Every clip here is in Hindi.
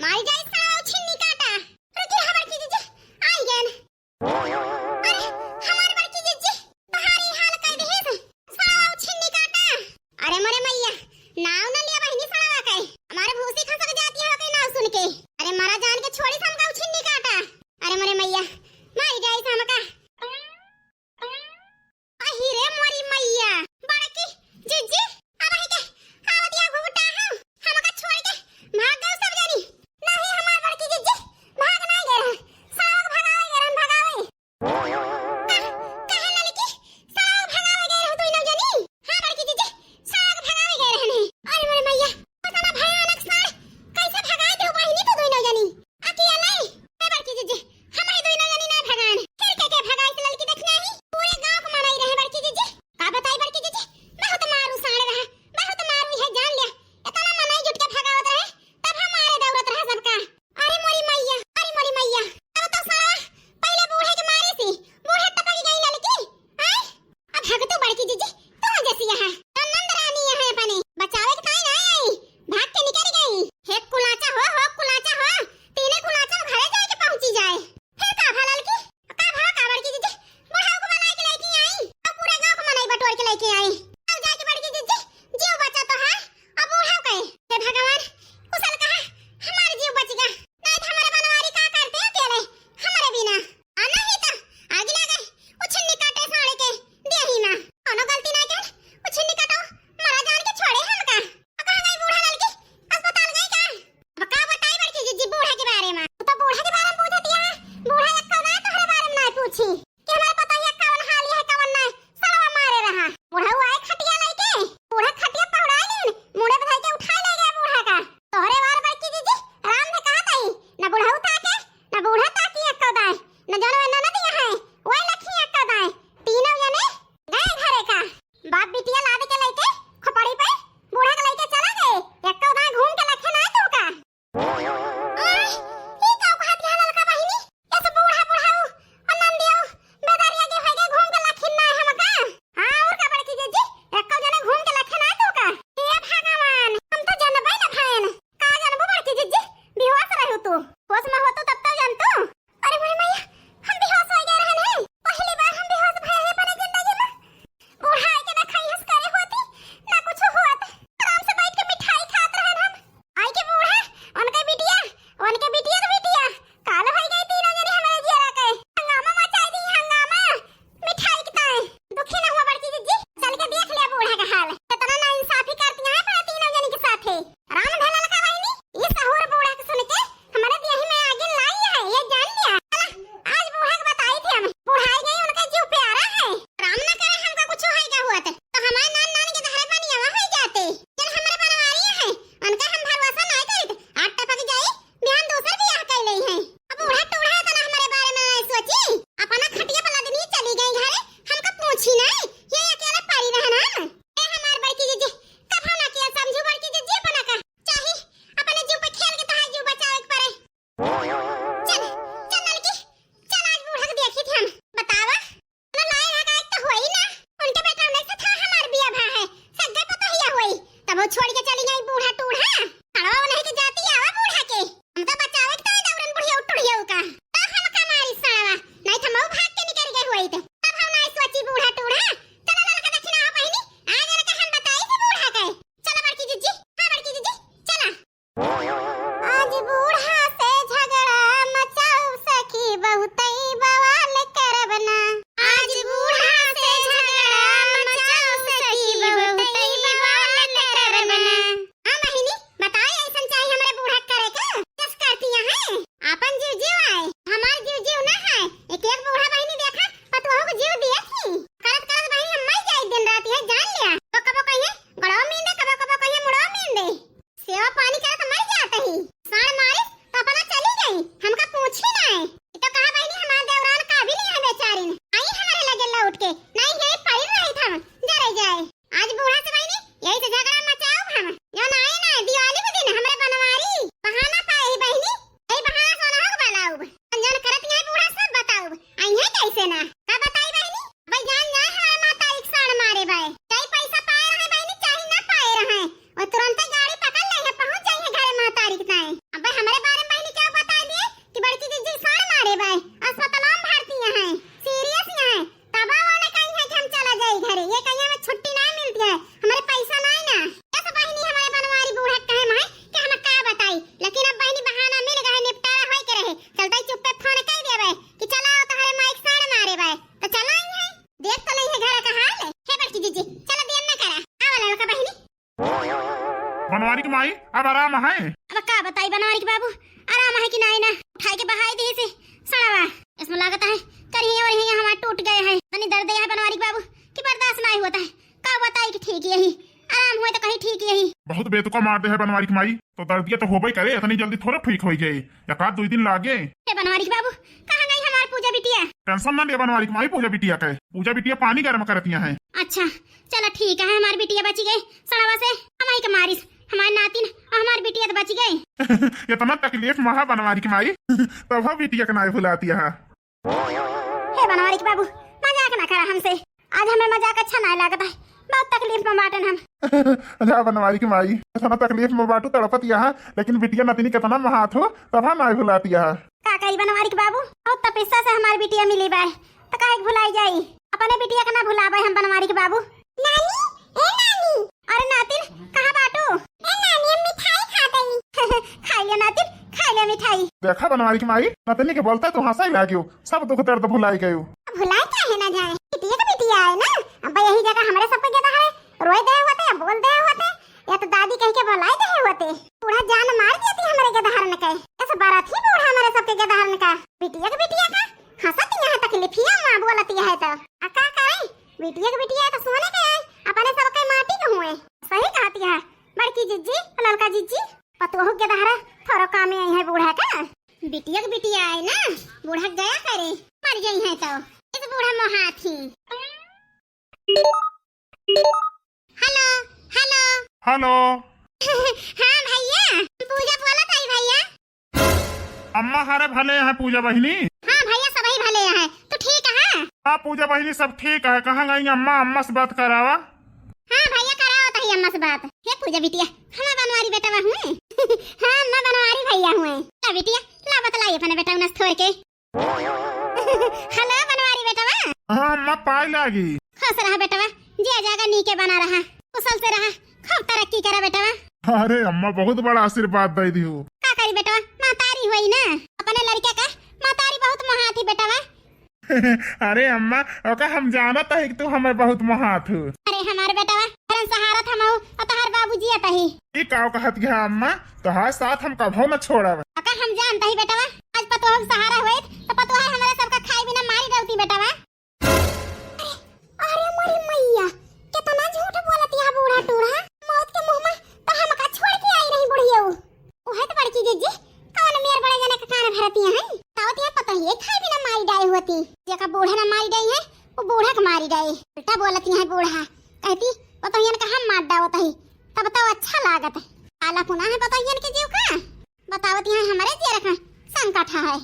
मारी जाए साला छिन्नी काटा। रुकी हमार की जीजी आई गन। अरे हमार बार की जीजी तुम्हारी हाल कर दे है साला छिन्नी काटा। अरे मोरे मैया नाव न लिया बहिनी साला का हमारे भूसी खसक जाती है के नाव सुन के। अरे मारा जान के छोड़ी समका छिन्नी काटा। अरे मोरे मैया मारी जाए समका। अहिरे मोरी मैया बड़की जीजी अब है के आवतिया घुटा हम हमका छोड़ के भाग गए सब जानी। नहीं हमार बड़की जीजी भाग नहीं गए साग भगावे गए भगावे कहे ना लिखी साग भगावे गए हो तू न जानी। हां बड़की जीजी साग भगावे गए रहने। अरे मेरे मैया पता ना भयानक साग कैसे भगाए दे बहिनी तो तू न जानी अकेला नहीं। ए बड़की जीजी हम ही दो न जानी ना भगान फिर के भगाई से लड़की देखना ही पूरे गांव को मनाई रहे। बड़की जीजी का बताई बड़की जीजी बहुत मारू साड़े रहा बहुत मारू है जान लिया इतना मनाई जुट के भगावत रहे तब हमारे दौड़त रहा सबका। अरे मोरी मैया अब तो साला पहले बूढ़े के मारे सी बूढ़े टपक गई लड़की। हैं अब भग तू बड़की जीजी तू जैसी है नंद रानी है अपने बचावे के काई नहीं आई भाग के निकल गई। हे कुलाचा हो कुलाचा हो तीने कुलाचा घरे जाके पहुंची जाए। हे का भला लड़की का भला का बड़की जीजी बुढ़ाऊ को बनाई के लेके आई अब पूरे गांव को मनाई बटोर के लेके आई। अब जाके बड़की जीजी जीव बचा तो है अब बुढ़ाऊ कहे हे भगवान कुशल कहा हमारे जीव बचेगा नहीं तो हमारे बनवारी का करते अकेले हमारे बिना आना ही था आगे लगे उछन्नी काटे साड़े के दे ही ना कोनो गलती ना कर उछन्नी काटो मारा जान के छोड़े हमका। अब कहां गई बूढ़ा लड़की अस्पताल गई का अब का बताई बड़की जीजी बूढ़ा के बारे में तो बूढ़ा के बारे में पूछती है बूढ़ा एक ना तोहरे बारे में ना पूछी कि हमारे पता है कौन हाल है कौन नहीं साला मारे रहा। बूढ़ा आए खटिया लेके बूढ़ा खटिया पकड़ा ले मुड़े बधाई के उठा ले गया बूढ़ा का तोहरे वार बड़की जीजी राम ने कहा ताई ना बूढ़ा ताके ना बूढ़ा ताकी एक दाए ना जानवे ना दिया है ओए लखी एक दाए तीनों जने गए घरे का बाप बिटिया लाद के लेके खोपड़ी पे बूढ़ा के लेके चला गए एक दाए घूम के लखे ना तो का। अरे ई का कहत है लड़का बहिनी ऐसे बूढ़ा बुढ़ाऊ नंदियो बेदारिया के होगे घूम के लखिन ना हमका। हां और का बड़की जीजी एक जने घूम के लखे ना तो का। हे भगवान हम तो जानबै ना भान का जानबो बड़की जीजी बेहोश रहू तू होश में हो तो तब तो जानतू। अरे मेरे मैया हम बेहोश हो गए रहन है पहली बार हम बेहोश भए है अपने जिंदगी में। बूढ़ा के ना खाई हंस करे होती ना कुछ होत आराम से बैठ के मिठाई खात रहन हम। आई के बूढ़ा उनके बिटिया तो बिटिया काल हो गई तीनों जने हमारे जिया के हंगामा मचाई दी हंगामा मिठाई के ताए दुखी ना हुआ बड़की जीजी चल के देख लिया बूढ़ा का हाल कितना ना इंसाफी करती है अपने तीनों जने के साथ। राम ढला लगा बहिनी ये सहूर बूढ़ा के सुन के हमारे देह में आ बनवारी की माई अब आराम है। अब का बताई बनवारी के बाबू, आराम है कि नहीं ना, उठाई के बहाई दी से सड़वा इसमें लागत है कहीं और यही हमारा टूट गए हैं। तनी दर्द है बनवारी के बाबू कि बर्दाश्त नहीं होता है। का बताई कि ठीक यही आराम हुए तो कहीं ठीक यही। बहुत बेतुका मार दे है बनवारी की माई, तो दर्दिया तो होबे करे, इतनी जल्दी थोड़ा ठीक हो जाए, एक आध 2 दिन लागे। बनवारी के बाबू कहाँ गई हमारी पूजा बिटिया? टेंशन ना ले बनवारी की माई, पूजा बिटिया के पूजा बिटिया पानी गर्म करती है। अच्छा चलो ठीक है, हमारी बिटिया बची गई सड़वा से, हमारी के मारिस हमारे नातिन और हमारी बिटिया तो बच गई। इतना तकलीफ महा बनवारी की माई तब बिटिया का नाई भुलाती है। हे बनवारी के बाबू मजाक ना करा हमसे, आज हमें मजाक अच्छा नहीं लगता है, बहुत तकलीफ में बाटन हम। जा बनवारी की माई इतना तकलीफ में बाटू तड़पती है, लेकिन बिटिया नतनी कितना महात हो तब नाई भुलाती है। का कही बनवारी के बाबू बहुत तपस्या से हमारी बिटिया मिली बाय, तो काहे भुलाई जाई, अपने बिटिया का ना भुलावे हम बनवारी के बाबू। नानी ए नानी, अरे नातिन कहाँ बाटू? ए नानी हम मिठाई खा गई। खा लिया नातिन, खा लिया मिठाई। देखा बनवारी की माई नतनी के बोलता तो हंसा ही लागियो, सब दुख दर्द भुलाई गयो। भुलाई काहे ना जाए, बिटिया का बिटिया है ना, अब यही जगह हमारे सब जगह है, रोए गए होते या बोल गए होते या तो दादी कह के बुलाए गए होते, बूढ़ा जान मार देती हमारे गदहरन के, ऐसा बारात ही बूढ़ा हमारे सबके गदहरन का। बिटिया का हंसती है तकलीफिया मां बोलती है तो का करे, बिटिया का बिटिया तो सोने के है, अपने सब के माटी के हुए। सही कहती है बड़की जिज्जी ललका जिज्जी, पतोह के दहरा थोड़ा काम में आई है बूढ़ा का। बिटिया का बिटिया है ना, बूढ़ा गया करे मर गई है तो इस बूढ़ा मोहा थी। हेलो हेलो हेलो हाँ भैया पूजा बोला था भैया। अम्मा हरे भले है पूजा बहिनी? हाँ भैया सभी भले हैं, तो ठीक है। हाँ पूजा बहिनी सब ठीक है, कहाँ गई अम्मा? अम्मा से बात करावा। हाँ भैया कराओ तो अम्मा से बात। हे पूजा बिटिया हम बनवारी बेटा हुए। हाँ मैं बनवारी भैया हुए। ला बिटिया ला बतलाई अपने बेटा उनस छोड़ के। हेलो बनवारी बेटा। हाँ अम्मा पाई लागी। खुश रहा बेटा, जिया जागा नीके बना रहा, कुशल से रहा, खूब तरक्की करा बेटा। अरे अम्मा बहुत बड़ा आशीर्वाद दे दी हो। का करी बेटा, मातारी हुई ना, अपने लड़के का मातारी बहुत महात ही बेटा। अरे अम्मा ओका हम जानत है कि तू हमें बहुत महात हो। अरे हमारे बेटा हरन सहारा थमाओ और तोहर बाबूजी आता ही। ई काव कहत है अम्मा, तोहार साथ हम कभो न छोड़ब। अका हम जानता ही बेटा, आज पतो हम सहारा हुए तो पतो है हमारे सबका खाई बिना मारी रहती बेटा। अरे मोरी मैया कितना झूठ बोलती है बूढ़ा टूढ़ा, मौत के मुंह में तो हमका छोड़ के आई रही बुढ़िया। ओहे तो बड़की जीजी कौन मेर बड़े जने का कान भरती है, तावत है पता ही खाई बिना मारी डाई होती, जेका बूढ़ा ना मारी डाई है वो बूढ़ा के मारी डाई। उल्टा बोलती है बूढ़ा, कहती पता ही का हम मार डावत है तब तो अच्छा लागत है, आला पुना है पता ही के जीव का बतावत है हमारे जी रखा संकट है।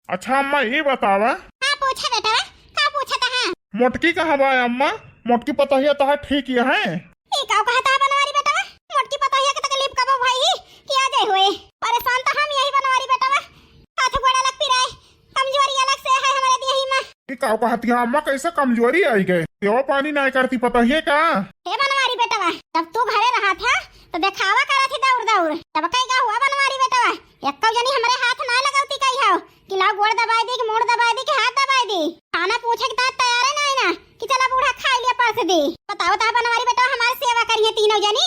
अच्छा अम्मा ये बतावा। हां पूछे बेटा, का पूछता है? मोटकी कहाँ बा अम्मा? मोटकी पता ही तो ठीक ही है। ए का कहता है बनवारी बेटा, मोटकी पता ही के तकलीफ कब भाई कि आ जाए होए, परेशान तो हम यही बनवारी बेटा, हाथ गोड़ा लग पिराए, कमजोरी अलग से है हमारे देही में। ये का कहती है अम्मा, कैसे कमजोरी आई गए, सेवा पानी नहीं करती पता ही का? हे बनवारी बेटा जब तू घरे रहा था तो दिखावा करा थी दौड़ दौड़, तब कई का हुआ बनवारी बेटा, एक जनी हमारे हाथ ना लगाती कई हां कि ला गोड़ दबाई दी कि मोड़ दबाई दी कि हाथ दबाई दी, खाना पूछे के तात तैयार है नहीं ना कि चला बूढ़ा खा लिया परस दी। बताओ ता बनवारी बेटा हमारी सेवा करिए तीनों जनी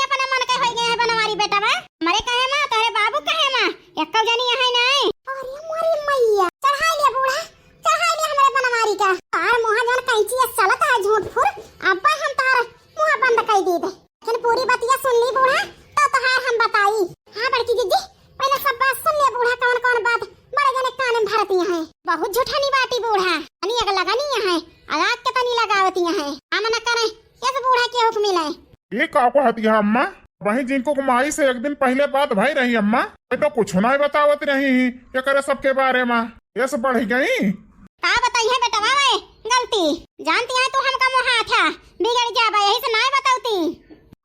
अपना मन के हो गए हैं बनवारी बेटा। हमारे कहे मां तोरे बाबू कहे मां एक जनी है नहीं। अरे मोरी मैया चढ़ा लिया बूढ़ा, चढ़ा लिया हमारे बनवारी का तार मोहा जन कैची चलत है झूठ फुर, अब हम तार मुंह बंद कर दी दे, लेकिन पूरी बातिया सुन ली बूढ़ा तो तोहार हम बताई। हां बड़की जीजी पहले सब बात सुन ले बूढ़ा, कौन कौन बात बड़े जने कान में भरती है, बहुत झूठा नहीं बाटी बूढ़ा, अनी अग लगानी है आग के तनी लगावती है, हम न करे कैसे बूढ़ा के हुक्म मिले। ये का कहती है अम्मा? वही जिनको कुमाई से एक दिन पहले बात भाई रही अम्मा, तो कुछ नहीं बतावत रही क्या करे सबके बारे में, ये सब बढ़ गई। का बताई है बेटा वे गलती जानती है तू हमका मोहा था बिगड़ जाबा, यही से नहीं बताऊती।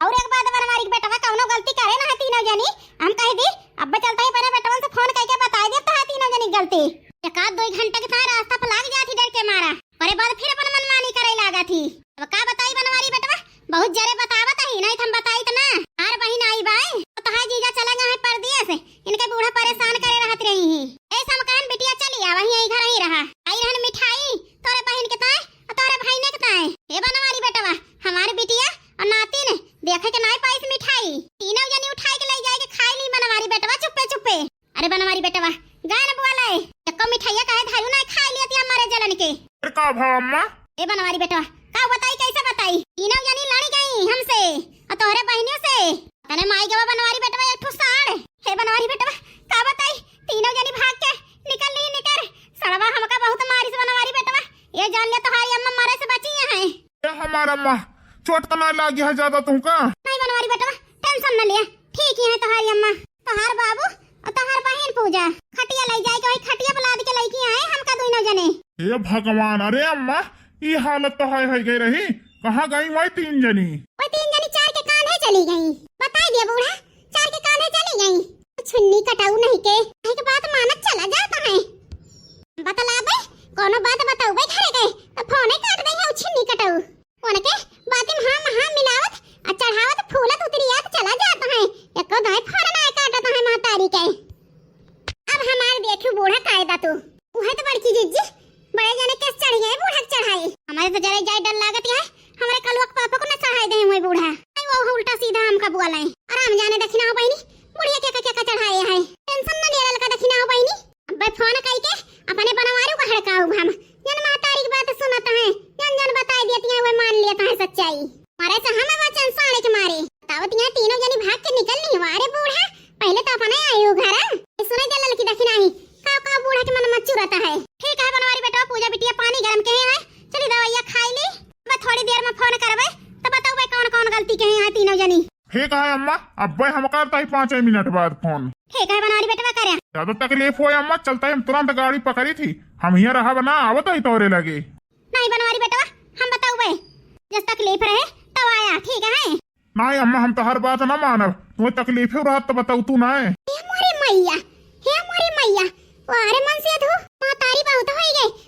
और एक बात बनवारी बेटा कौनो गलती करे ना तीनों जनी, हम कह दी अब चलता ही बने बेटवन से फोन करके बता दे तो है तीनों जनी गलती, एक आध 2 घंटे के साथ रास्ता पर लाग जाती डर के मारा, परे बाद फिर अपन मनमानी करे लागा थी। अब का बताई बनवारी बेटा, बहुत जरे बतावत ही नहीं हम बताई त ना, हार बहिन आई बाई तो तहां जीजा चला गए परदेस, इनके बूढ़ा परेशान करे रहत रही ही, ऐसा मकान बिटिया चली आ वही घर ही रहा, आई रहन मिठाई तोरे बहिन के ताए और तोरे भाई ने के ताए। हे बनवारी बेटा हमारी बिटिया और नातिन देखे के नहीं पाई मिठाई, तीनों बेटवा गाय न बोला है एको मिठाइया कहे धारू ना खा लिया ती हमारे जलन के। फिर का भाव अम्मा? ए बनवारी बेटवा का बताई कैसे बताई तीनों जनी लड़ी गई हमसे और तोहरे बहनियों से तने माई गवा बनवारी बेटवा एक ठो साड़। हे बनवारी बेटवा का बताई तीनों जनी भाग के निकल ली निकर सड़वा हमका बहुत मारी से बनवारी बेटवा ये जान लिया तुम्हारी अम्मा मारे से बची है। ये हमारा अम्मा चोट तो ना लगी है ज्यादा तुमका? नहीं बनवारी बेटवा टेंशन न लिया ठीक ही है तुम्हारी अम्मा तोहार बाबू और तोहार बहन पूजा खटिया ले जाए के वही खटिया बुला के लईकी आए हमका दोनों जने। हे भगवान अरे अम्मा ये हालत तो है गई रही कहाँ गई वही तीन जनी? वो तीन जनी चार के कांधे चली गई बता दिया बूढ़ा चार के कांधे चली गई छुन्नी कटाऊ नहीं के बात मानत चला जाता है बतला बे कोनो बात बताऊ बे घरे गए तो फोने काट दे है छुन्नी कटाऊ उनके बातें हां मिलावत और चढ़ावत फूलत उतरियात चला जाता है एको दाई फोन ना काटत है मातारी के। अब हमार देखू बूढ़ा कायदा तू उहे तो बड़की जिज्जी बड़े जने केस चढ़ गए बूढ़ा चढ़ाई हमारे तो जरे जाय डर लागत है हमारे कलुक पापा को न चढ़ाई दे हुए बूढ़ा वो उल्टा सीधा हमका बुआ लाए आराम जाने दखिना हो बहनी बुढ़िया क्या चढ़ाए है टेंशन न लेवल का दखिना हो बहनी अब फोन कई के अपने बनवारू का हड़काऊ हम जन मातारी की बात सुनता है जन बताई देती है वो मान लेता है सच्चाई मारे से हमें वचन साड़े के मारे तावत यहाँ तीनों जनी भाग के निकलनी वारे बूढ़ा पहले तो अपने आयु घर सुने जल्ल की दखिना ही का बूढ़ा के मन मत चुराता है। ठीक है बनवारी बेटा पूजा बिटिया पानी गरम के है चली दवाइया खाई ली मैं थोड़ी देर में फोन करबे तो बताओ कौन कौन गलती के हैं तीनों जनी। ठीक है अम्मा अब हम करता ही 5 मिनट बाद फोन। ठीक है बनवारी बेटा करे ज्यादा तकलीफ हो अम्मा चलता है हम तुरंत गाड़ी पकड़ी थी हम यहाँ रहा बना आवत ही तोरे लगे। नहीं बनवारी बेटा हम बताओ बे जब तकलीफ रहे तब आया ठीक है। नहीं अम्मा हम तो हर बात ना मानब तुम्हें तकलीफ हो रहा तो बताऊ तू ना हे मोरी मैया हे मोरी मैया वारे मन से धो मातारी बहुत होई गई